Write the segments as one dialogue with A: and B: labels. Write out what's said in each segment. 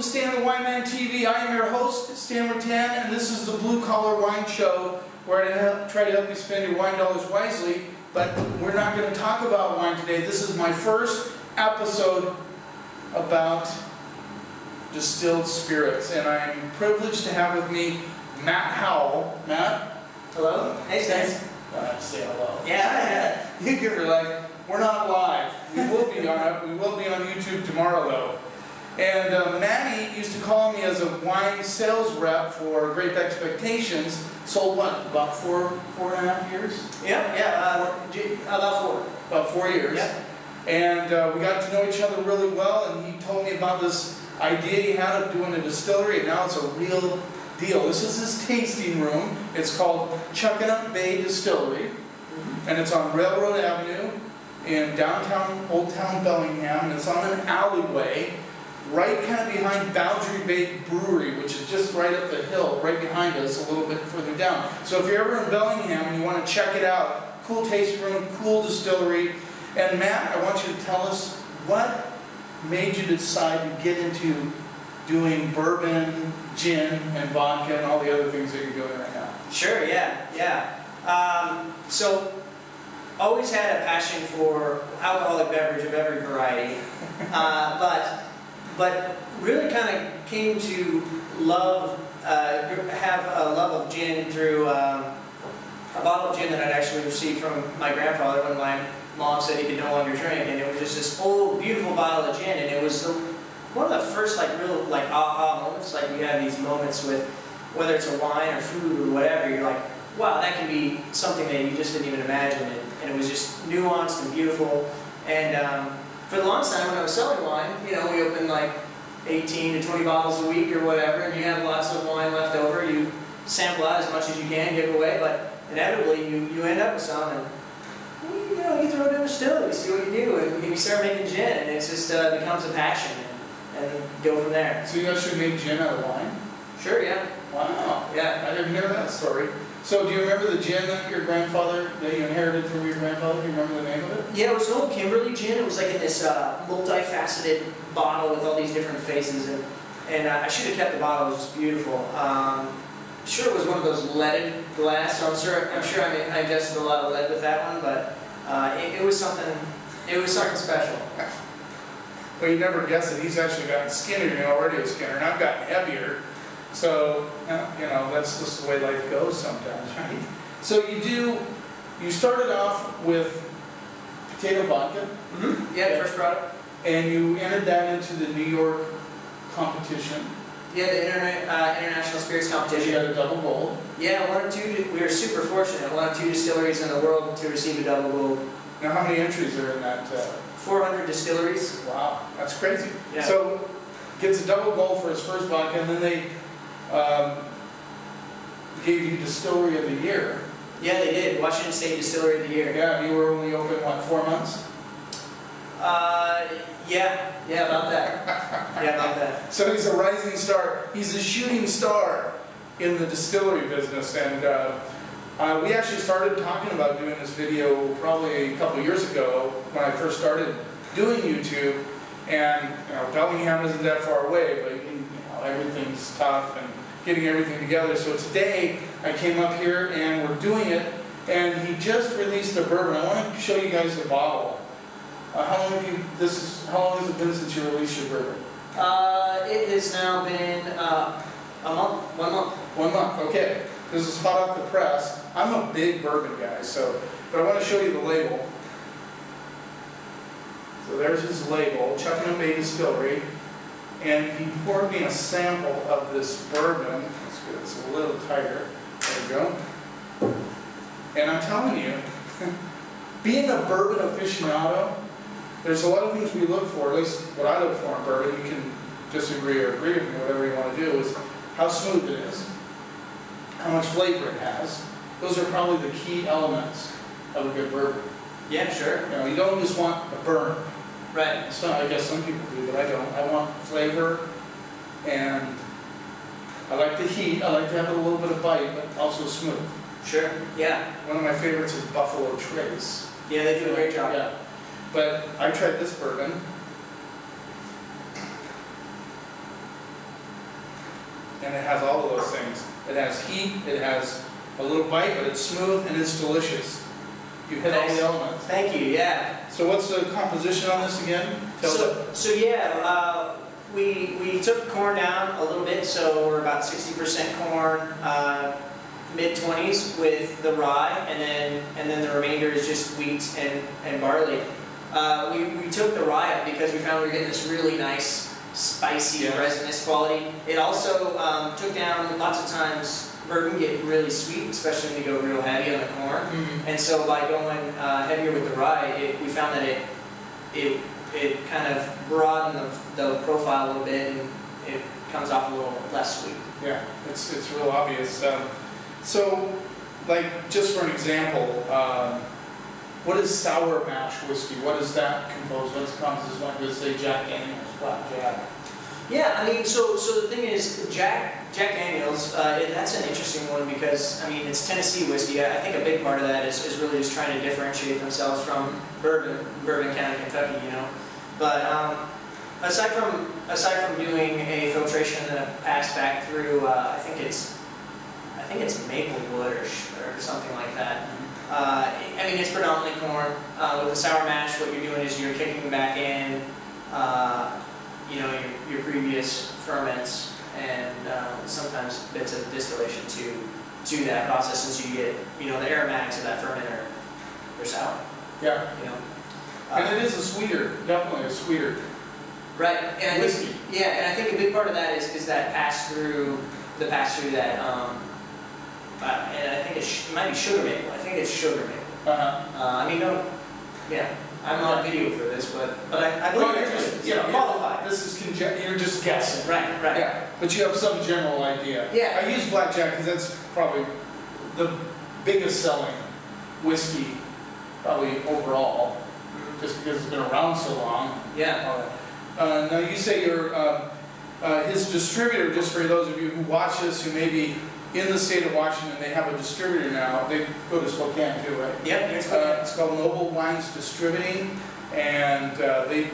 A: Stanley Wineman TV. I am your host, Stan Rattan, and this is the Blue Collar Wine Show, where I try to help you spend your wine dollars wisely. But we're not going to talk about wine today. This is my first episode about distilled spirits, and I'm privileged to have with me Matt Howell. Matt?
B: Hello? Hey, Stan.
A: Say hello.
B: Yeah.
A: You give her like, we're not live. We will be on YouTube tomorrow though. And Maddie used to call me as a wine sales rep for Grape Expectations. Sold what? About four and a half years? About 4 years.
B: Yeah.
A: And we got to know each other really well, and he told me about this idea he had of doing a distillery, and now it's a real deal. This is his tasting room. It's called Chuckanuck Bay Distillery, and it's on Railroad Avenue in downtown Old Town Bellingham, and it's on an alleyway right kind of behind Boundary Bay Brewery, which is just right up the hill, right behind us, a little bit further down. So if you're ever in Bellingham and you want to check it out, cool tasting room, cool distillery. And Matt, I want you to tell us what made you decide to get into doing bourbon, gin, and vodka, and all the other things that you're doing right now.
B: Sure, yeah. So, always had a passion for alcoholic beverage of every variety, but really kind of came to have a love of gin through a bottle of gin that I'd actually received from my grandfather when my mom said he could no longer drink, and it was just this old, beautiful bottle of gin, and it was one of the first real aha moments. Like you have these moments with, whether it's a wine or food or whatever, you're like, wow, that can be something that you just didn't even imagine, and it was just nuanced and beautiful. And for the longest time when I was selling wine, we opened like 18 to 20 bottles a week or whatever, and you have lots of wine left over. You sample out as much as you can, give away, but inevitably you end up with some, and you throw it in a distillery, see what you do, and you start making gin, and it's just becomes a passion, and go from there.
A: So you actually made gin out of wine?
B: Sure, yeah.
A: Wow.
B: Yeah.
A: I didn't hear that story. So do you remember the gin that you inherited from your grandfather? Do you remember the name of it?
B: Yeah, it was an old Kimberly gin. It was like in this multifaceted bottle with all these different faces, and I should have kept the bottle. It was just beautiful. Sure, it was one of those leaded glass, so I'm sure I ingested a lot of lead with that one, but it was something special.
A: Well, you never guess it. He's actually gotten skinnier. You're already a skinner, and I've gotten heavier. So, that's just the way life goes sometimes, right? So you started off with potato vodka.
B: Mm-hmm. Yeah, the first product.
A: And you entered that into the New York competition.
B: Yeah, the International Spirits Competition.
A: You got a double gold.
B: Yeah, we were super fortunate. One of 2 distilleries in the world to receive a double gold.
A: Now, how many entries are in that?
B: 400 distilleries.
A: Wow, that's crazy.
B: Yeah.
A: So, gets a double gold for his first vodka, and then they gave you Distillery of the Year.
B: Yeah, they did. Washington State Distillery of the Year.
A: Yeah, and you were only open, 4 months?
B: Yeah, about that. Yeah, about that.
A: So he's a rising star. He's a shooting star in the distillery business, and we actually started talking about doing this video probably a couple years ago when I first started doing YouTube. And Bellingham isn't that far away, but everything's tough and getting everything together. So today I came up here and we're doing it, and he just released a bourbon. I want to show you guys the bottle. How long has it been since you released your bourbon?
B: It has now been a month. 1 month.
A: 1 month. Okay. This is hot off the press. I'm a big bourbon guy, but I want to show you the label. So there's his label, Chuckanuck Bay Distillery, and he poured me a sample of this bourbon. Let's get this a little tighter. There we go. And I'm telling you, being a bourbon aficionado, there's a lot of things we look for, at least what I look for in bourbon. You can disagree or agree with me, whatever you want to do, is how smooth it is, how much flavor it has. Those are probably the key elements of a good bourbon.
B: Yeah, sure.
A: You don't just want a burn.
B: Right.
A: So I guess some people do, but I don't. I want flavor, and I like the heat. I like to have a little bit of bite, but also smooth.
B: Sure. Yeah.
A: One of my favorites is Buffalo Trace.
B: Yeah, they do a great job.
A: Yeah. But I tried this bourbon. and it has all of those things. It has heat, it has a little bite, but it's smooth and it's delicious. You hit all the elements.
B: Thank you, yeah.
A: So what's the composition on this again?
B: So yeah, we took corn down a little bit, so we're about 60% corn, mid-20s with the rye, and then the remainder is just wheat and barley. We took the rye up because we found we were getting this really nice, spicy, resinous quality. It also took down, lots of times, bourbon get really sweet, especially when you go real heavy on the corn.
A: Mm-hmm.
B: And so by going heavier with the rye, we found that it kind of broadened the profile a little bit, and it comes off a little less sweet.
A: Yeah, it's real obvious. So, like, just for an example, what is sour mash whiskey? What is that composed? What's the composition? Like, let's say Jack Daniels, Black Jack.
B: Yeah, I mean, so the thing is, Jack Daniels, that's an interesting one because, I mean, it's Tennessee whiskey. I think a big part of that is really just trying to differentiate themselves from Bourbon County, Kentucky, you know. But aside from doing a filtration and then a pass back through, I think it's Maplewood or something like that. I mean, it's predominantly corn. With the sour mash, what you're doing is you're kicking back in, you know, your previous ferments and sometimes bits of distillation to that process, since you get, you know, the aromatics of that ferment are sour.
A: Yeah.
B: You know.
A: And it is a sweeter, definitely a sweeter.
B: Right. And I
A: whiskey.
B: think, yeah, and I think a big part of that is that pass through that. And I think it might be sugar maple. I think it's sugar maple. I mean, no, yeah. I'm on video for this, but I believe qualified.
A: This is you're just guessing.
B: Right.
A: Yeah, but you have some general idea.
B: Yeah.
A: I use Black Jack because that's probably the biggest selling whiskey, probably overall, just because it's been around so long.
B: Yeah.
A: Now you say you're his distributor. Just for those of you who watch this, who may be in the state of Washington, they have a distributor now. They go to Spokane too, right?
B: Yep.
A: It's called Noble Wines Distributing, and they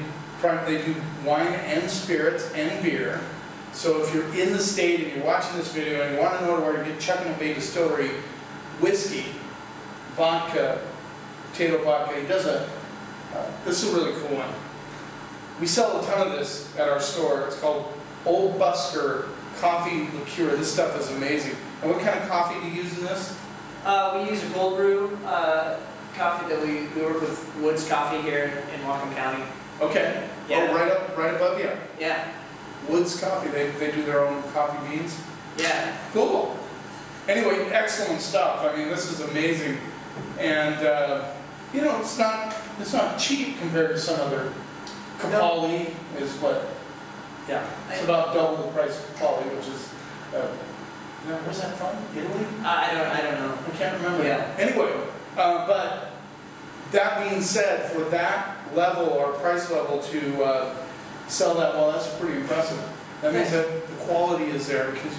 A: do wine and spirits and beer. So if you're in the state and you're watching this video and you want to know where to get Chuckanut Bay Distillery whiskey, vodka, potato vodka, he does this is a really cool one. We sell a ton of this at our store. It's called Old Busker Coffee Liqueur. This stuff is amazing. And what kind of coffee do you use in this?
B: We use a cold brew coffee that we work with Woods Coffee here in Whatcom County.
A: Okay.
B: Yeah.
A: Oh, right above you.
B: Yeah.
A: Woods Coffee. They do their own coffee beans.
B: Yeah.
A: Cool. Anyway, excellent stuff. I mean, this is amazing, and you know, it's not cheap compared to some other. Capali is what? Yeah, it's about double the price of Capali, which is. Where's that from? Italy?
B: I don't know.
A: I can't remember.
B: Yeah.
A: Anyway, but that being said, for that level or price level to sell that well, that's pretty impressive. That means that the quality is there, because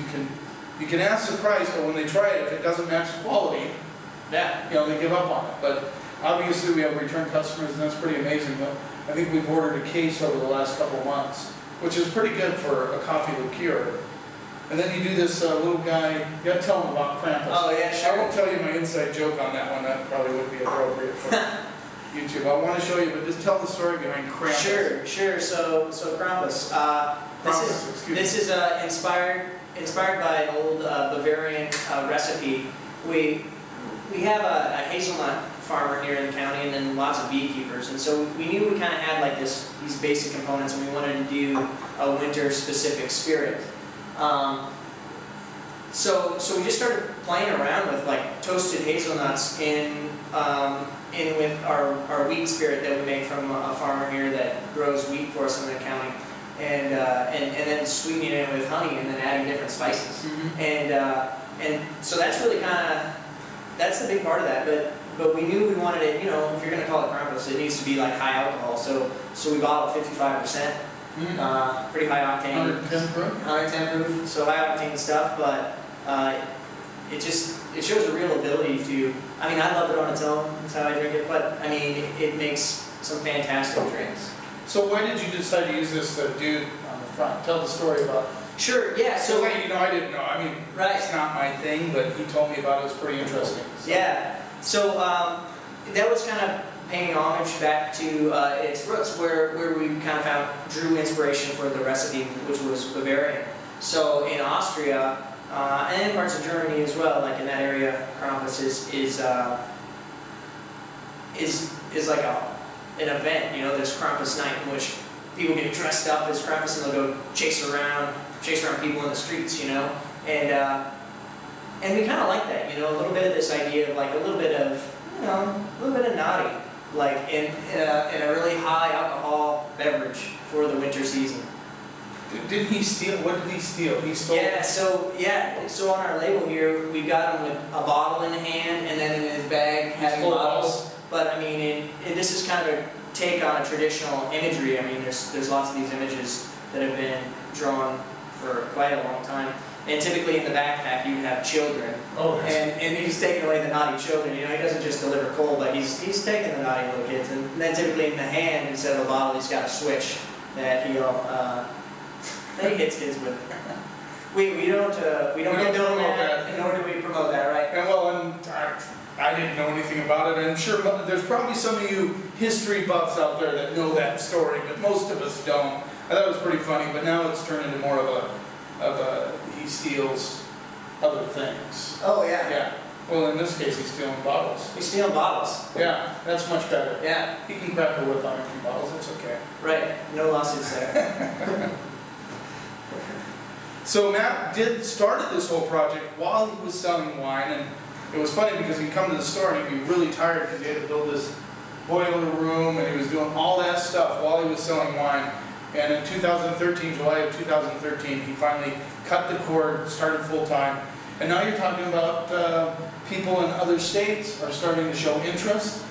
A: you can ask the price, but when they try it, if it doesn't match the quality,
B: Yeah.
A: you know, they give up on it. But obviously we have return customers, and that's pretty amazing. But I think we've ordered a case over the last couple of months, which is pretty good for a coffee liqueur. And then you do this little guy, you gotta tell him about Krampus.
B: Oh yeah, sure.
A: I won't tell you my inside joke on that one, that probably wouldn't be appropriate for YouTube. I want to show you, but just tell the story behind Krampus.
B: Sure. So Krampus. This is inspired by an old Bavarian recipe. We have a hazelnut farmer here in the county, and then lots of beekeepers, and so we knew we kind of had like these basic components, and we wanted to do a winter-specific spirit. So we just started playing around with like toasted hazelnuts in with our wheat spirit that we make from a farmer here that grows wheat for us in the county, and then sweetening it with honey and then adding different spices. And so that's really that's the big part of that. But we knew we wanted it, you know, if you're going to call it Krampus, it needs to be like high alcohol. So we bottle 55%, pretty high octane.
A: 110 proof?
B: 110 proof, so high octane stuff, but it shows a real ability to, I mean, I love it on its own, that's how I drink it, but I mean, it makes some fantastic drinks.
A: So why did you decide to use this dude on the front? Tell the story about
B: Sure, yeah,
A: So,
B: so,
A: I didn't know. I mean,
B: Right.
A: it's not my thing, but he told me about it. It was pretty interesting. So-
B: yeah, so that was kind of paying homage back to its roots, where we kind of drew inspiration for the recipe, which was Bavarian. So in Austria, and in parts of Germany as well, like in that area, Krampus is like an event. You know, there's Krampus night in which people get dressed up as Krampus and they'll go chase around people in the streets. You know, and we kind of like that. You know, a little bit of this idea of like a little bit of naughty, like in a really high alcohol beverage for the winter season.
A: Didn't he steal? What did he steal? He stole.
B: So on our label here, we got him with a bottle in hand, and then in his bag having
A: full of
B: bottles. But I mean, this is kind of a take on a traditional imagery. I mean, there's lots of these images that have been drawn for quite a long time. And typically in the backpack, you have children.
A: Oh,
B: And he's taking away the naughty children. You know, he doesn't just deliver coal, but he's taking the naughty little kids. And then typically in the hand, instead of a bottle, he's got a switch that that he hits kids with. We don't condone that, nor do we promote that, right?
A: And well, I didn't know anything about it. I'm sure there's probably some of you history buffs out there that know that story, but most of us don't. I thought it was pretty funny, but now it's turned into more of a he steals other things.
B: Oh yeah.
A: Yeah. Well, in this case, he's stealing bottles.
B: He's stealing bottles.
A: Yeah, that's much better.
B: Yeah.
A: He can crack a whip on empty bottles. It's okay.
B: Right. No lawsuits there.
A: So Matt started this whole project while he was selling wine, and it was funny because he'd come to the store and he'd be really tired because he had to build this boiler room, and he was doing all that stuff while he was selling wine. And in 2013, July of 2013, he finally cut the cord, started full time. And now you're talking about people in other states are starting to show interest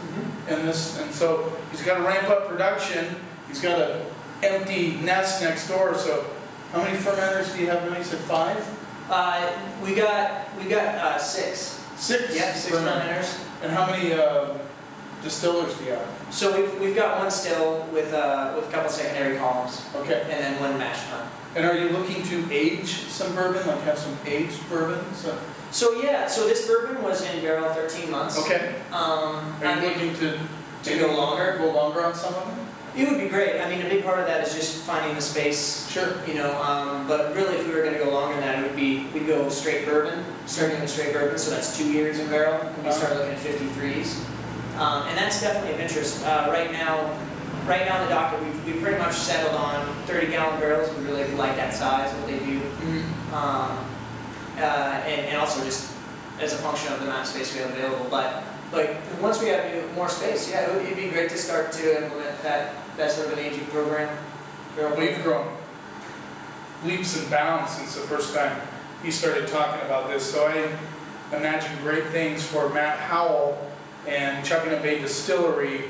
A: in this, and so he's got to ramp up production. He's got an empty nest next door, so. How many fermenters do you have now? You said 5?
B: We got 6.
A: 6?
B: Yeah, 6 fermenters.
A: And how many distillers do you have?
B: So we've got one still with a couple secondary columns.
A: Okay.
B: And then one mash tun.
A: And are you looking to age some bourbon, like have some aged bourbon?
B: So this bourbon was in barrel 13 months.
A: Okay.
B: Are
A: you looking to
B: go longer?
A: Go longer on some of them?
B: It would be great. I mean, a big part of that is just finding the space.
A: Sure.
B: You know, but really, if we were going to go longer than that, it would be we'd go straight bourbon, starting with straight bourbon. So that's 2 years in barrel, and we start looking at 53s, and that's definitely of interest. Right now in the docket, we pretty much settled on 30-gallon barrels. We really like that size, what they do, and also just as a function of the amount of space we have available. But once we have more space, yeah, it'd be great to start to implement that sort of an aging program.
A: We've grown leaps and bounds since the first time he started talking about this. So I imagine great things for Matt Howell and Chuckanut Bay Distillery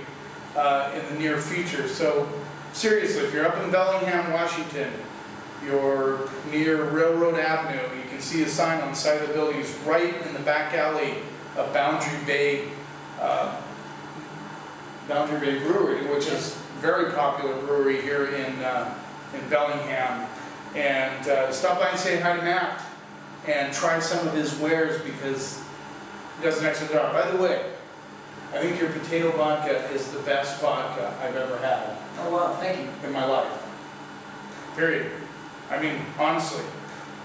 A: in the near future. So seriously, if you're up in Bellingham, Washington, you're near Railroad Avenue, you can see a sign on the side of the building. It's right in the back alley of Boundary Bay Brewery, which is a very popular brewery here in Bellingham. And stop by and say hi to Matt and try some of his wares because he does an excellent job. By the way, I think your potato vodka is the best vodka I've ever had.
B: Oh wow, thank you.
A: In my life. Period. I mean, honestly.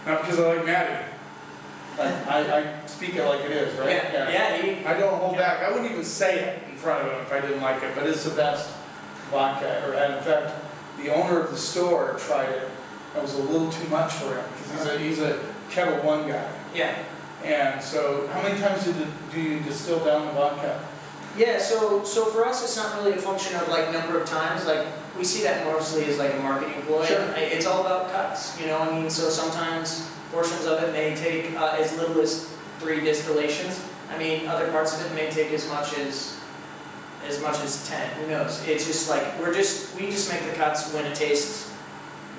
A: Not because I like Matty. I speak it like it is, right?
B: Yeah.
A: I don't hold back. I wouldn't even say it in front of him if I didn't like it, but it's the best vodka I ever had. In fact, the owner of the store tried it. It was a little too much for him because he's a Kettle One guy.
B: Yeah.
A: And so, how many times do you distill down the vodka?
B: Yeah, so for us, it's not really a function of like number of times. Like we see that mostly as like a marketing ploy.
A: Sure.
B: It's all about cuts, you know. I mean, so sometimes portions of it may take as little as 3 distillations. I mean, other parts of it may take as much as 10. Who knows? It's just like we just make the cuts when it tastes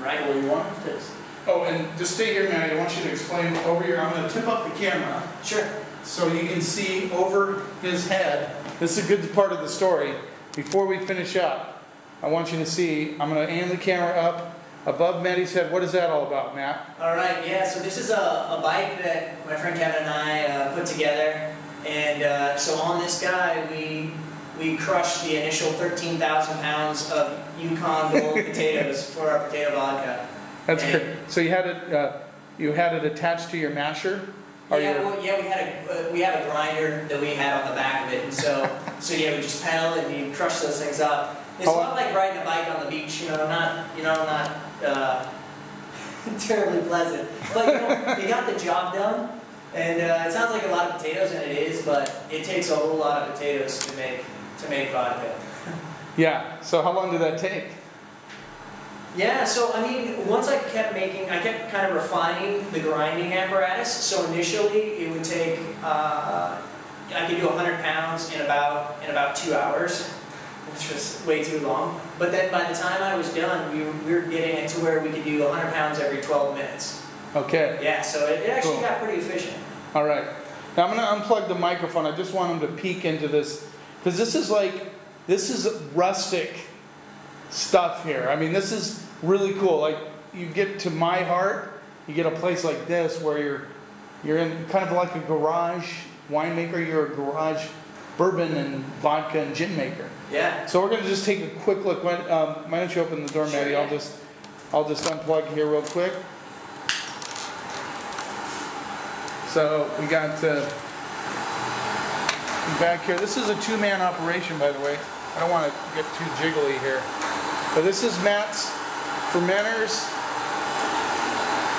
B: right.
A: What you want it to taste. Oh, and just stay here, Matty. I want you to explain over here. I'm going to tip up the camera.
B: Sure.
A: So you can see over his head. This is a good part of the story. Before we finish up, I want you to see, I'm going to aim the camera up. above Maddie's head. What is that all about, Matt?
B: All right, yeah, so this is a bike that my friend Kevin and I put together. And so on this guy, we crushed the initial 13,000 pounds of Yukon Gold potatoes for our potato vodka.
A: That's
B: And-
A: good. So you had it attached to your masher? Or
B: Yeah,
A: your-
B: well, yeah, we have a grinder that we had on the back of it, and so yeah, we just pedal and you crush those things up. It's a lot like riding a bike on the beach, not terribly pleasant, but you got the job done. And it sounds like a lot of potatoes, and it is, but it takes a whole lot of potatoes to make vodka.
A: Yeah. So how long did that take?
B: Yeah, so I mean, once I kept kind of refining the grinding apparatus. So initially, it would take, I could do 100 pounds in about 2 hours, which was way too long. But then by the time I was done, we were getting it to where we could do 100 pounds every 12 minutes.
A: Okay.
B: Yeah, so it actually
A: Cool.
B: got pretty efficient.
A: All right. Now I'm going to unplug the microphone. I just want them to peek into this, because this is rustic stuff here. I mean, this is really cool. Like, you get to my heart, you get a place like this where you're in kind of like a garage winemaker. You're a garage bourbon and vodka and gin maker.
B: Yeah.
A: So we're going to just take a quick look. Why don't you open the door,
B: Sure,
A: Maddie?
B: yeah.
A: I'll just unplug here real quick. So we got back here. This is a two-man operation, by the way. I don't want to get too jiggly here. But this is Matt's fermenters.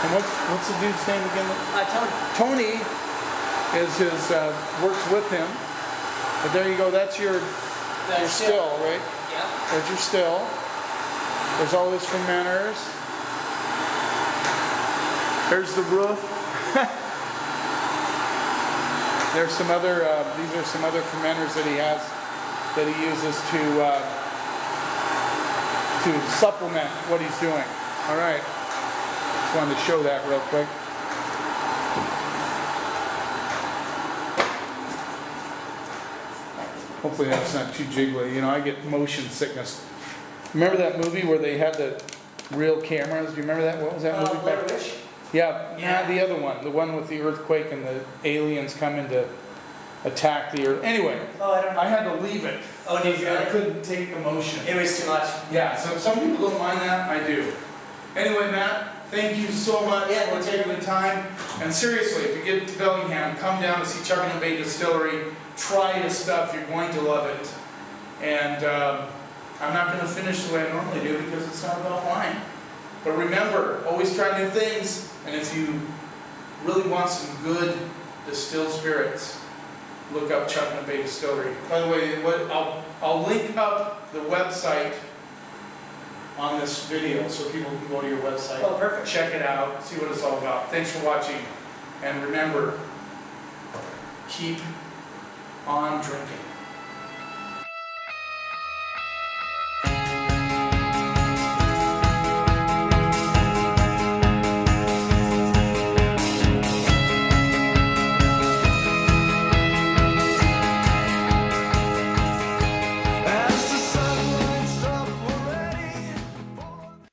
A: And what's the dude's name again?
B: Tony.
A: Tony is his works with him. But there you go. That's your still, right?
B: Yeah.
A: There's your still. There's all his fermenters. There's the roof. There's some other, these are some other fermenters that he has, that he uses to supplement what he's doing. All right. Just wanted to show that real quick. Hopefully that's not too jiggly. You know, I get motion sickness. Remember that movie where they had the real cameras? Do you remember that? What was that movie?
B: Blair Witch.
A: Yeah,
B: Yeah.
A: not the other one. The one with the earthquake and the aliens coming to attack the earth. Anyway,
B: Oh, I don't know.
A: I had to leave it.
B: Oh, did you?
A: I couldn't take the motion.
B: It was too much.
A: Yeah, so some people don't mind that. I do. Anyway, Matt, thank you so much
B: Yeah,
A: for taking the time. And seriously, if you get to Bellingham, come down to see Chuckanut Bay Distillery. Try his stuff. You're going to love it. And I'm not going to finish the way I normally do because it's not about wine. But remember, always try new things. And if you really want some good distilled spirits, look up Chuckanut Bay Distillery. By the way, I'll link up the website on this video so people can go to your website.
B: Oh, perfect.
A: Check it out, see what it's all about. Thanks for watching. And remember, keep on drinking.